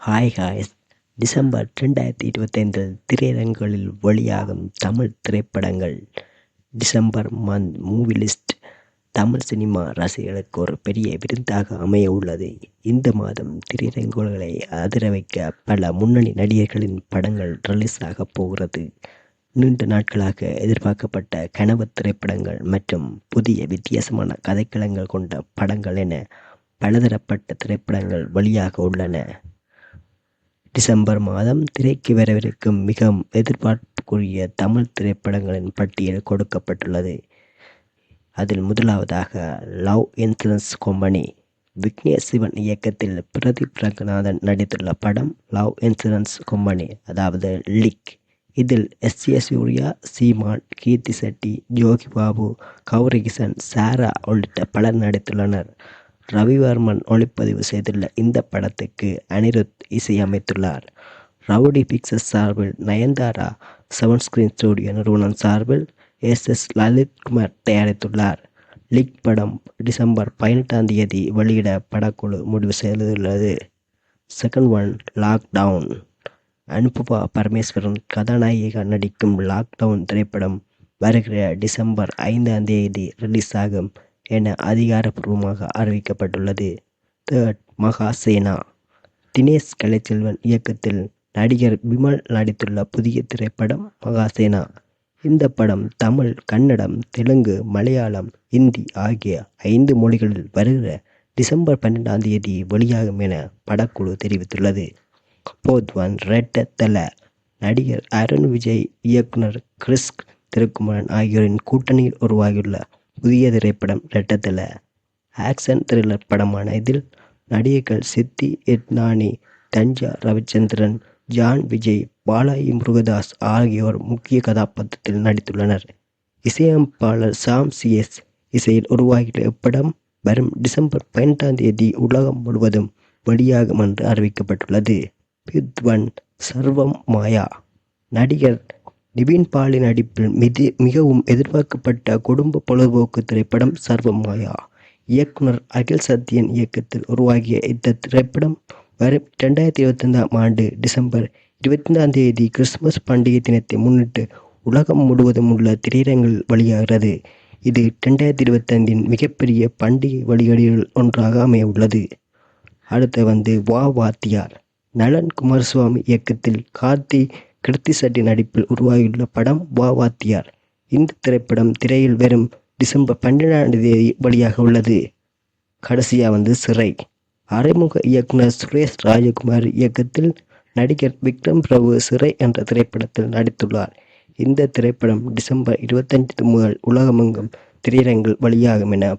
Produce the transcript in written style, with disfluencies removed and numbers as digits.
Hi guys. December 2025 திரையரங்குகளில் வெளியாகும் தமிழ் திரைப்படங்கள். December month movie list Tamil cinema ரசிகர்களுக்கு ஒரு பெரிய விருந்தாக அமைய உள்ளது. இந்த மாதம் திரையரங்குகளை அதிர வைக்க பல முன்னணி நடிகர்களின் படங்கள் ரிலீஸ் ஆக போகிறது. நீண்ட நாட்களாக எதிர்பார்க்கப்பட்ட கனவு திரைப்படங்கள் மற்றும் புதிய வித்தியாசமான கதைக்களங்கள் கொண்ட படங்கள் என பலதரப்பட்ட திரைப்படங்கள் வெளியாக உள்ளன. டிசம்பர் மாதம் திரைக்கு வரவிருக்கும் மிகவும் எதிர்பார்ப்புக்குரிய தமிழ் திரைப்படங்களின் பட்டியல் கொடுக்கப்பட்டுள்ளது. அதில் முதலாவதாக love insurance company. Vignesh Sivan இயக்கத்தில் பிரதீப் ரங்கநாதன் நடித்துள்ள படம் லவ் இன்சூரன்ஸ் கம்பெனி, அதாவது லிக். இதில் எஸ்.ஏ. சூர்யா, சீமான், கீர்த்தி செட்டி, ஜோகி பாபு, கௌரி கிஷன், சாரா உள்ளிட்ட பலர் நடித்துள்ளனர். ரவிவர்மன் ஒளிப்பதிவு செய்துள்ள இந்த படத்துக்கு அனிருத் இசையமைத்துள்ளார். ரவுடி பிக்சர்ஸ் சார்பில் நயன்தாரா, செவன் ஸ்கிரீன் ஸ்டுடியோ நிறுவனம் சார்பில் எஸ். லலித்குமார் தயாரித்துள்ளார். லிக் படம் டிசம்பர் 18 வெளியிட படக்குழு முடிவு செய்துள்ளது. Second one, lockdown. Anupama Parameswaran கதாநாயகியாக நடிக்கும் லாக்டவுன் திரைப்படம் வருகிற டிசம்பர் 5 ரிலீஸ் ஆகும் என அதிகாரப்பூர்வமாக அறிவிக்கப்பட்டுள்ளது. தேர்ட், மகாசேனா. தினேஷ் கலைச்செல்வன் இயக்கத்தில் நடிகர் விமல் நடித்துள்ள புதிய திரைப்படம் மகாசேனா. இந்த படம் தமிழ், கன்னடம், தெலுங்கு, மலையாளம், இந்தி ஆகிய 5 மொழிகளில் வருகிற டிசம்பர் 12 வெளியாகும் என படக்குழு தெரிவித்துள்ளது. போத் ஒன், ரெட்ட தல. நடிகர் அருண் விஜய், இயக்குனர் கிறிஸ் திருக்குமரன் ஆகியோரின் கூட்டணியில் உருவாகியுள்ள புதிய திரைப்படம் ரெட்டத்தல. ஆக்ஷன் த்ரில்லர் படமான இதில் நடிகர்கள் சித்தி எட்னானி, தஞ்சா ரவிச்சந்திரன், ஜான் விஜய், பாலாஜி முருகதாஸ் ஆகியோர் முக்கிய கதாபாத்திரத்தில் நடித்துள்ளனர். இசையமைப்பாளர் சாம் சி.எஸ். இசையில் உருவாகியுள்ள இப்படம் வரும் டிசம்பர் 18 உலகம் முழுவதும் வெளியாகும் என்று அறிவிக்கப்பட்டுள்ளது. ஃபிஃப்த் ஒன், சர்வம் மாயா. நடிகர் நிவின் பாலி நடிப்பில் மிகவும் எதிர்பார்க்கப்பட்ட குடும்ப பொழுதுபோக்கு திரைப்படம் சர்வம் மாயா. இயக்குனர் அகில் சத்யன் இயக்கத்தில் உருவாகிய இந்த திரைப்படம் வரும் 2025 டிசம்பர் 25 கிறிஸ்துமஸ் பண்டிகை தினத்தை முன்னிட்டு உலகம் முழுவதும் உள்ள திரையரங்கில் வெளியாகிறது. இது 2025 மிகப்பெரிய பண்டிகை வழிகளில் ஒன்றாக அமைய உள்ளது. அடுத்து வா வாத்தியார். நலன் குமாரசுவாமி இயக்கத்தில் கிருத்தி செட்டி நடிப்பில் உருவாகியுள்ள படம் வா வாத்தியார். இந்த திரைப்படம் திரையில் வரும் டிசம்பர் 12 வெளியாக உள்ளது. கடைசியா சிறை. அறிமுக இயக்குனர் சுரேஷ் ராஜகுமார் இயக்கத்தில் நடிகர் விக்ரம் பிரபு சிறை என்ற திரைப்படத்தில் நடித்துள்ளார். இந்த திரைப்படம் டிசம்பர் 25 முதல் உலகமெங்கும் திரையரங்கில் வெளியாகும் என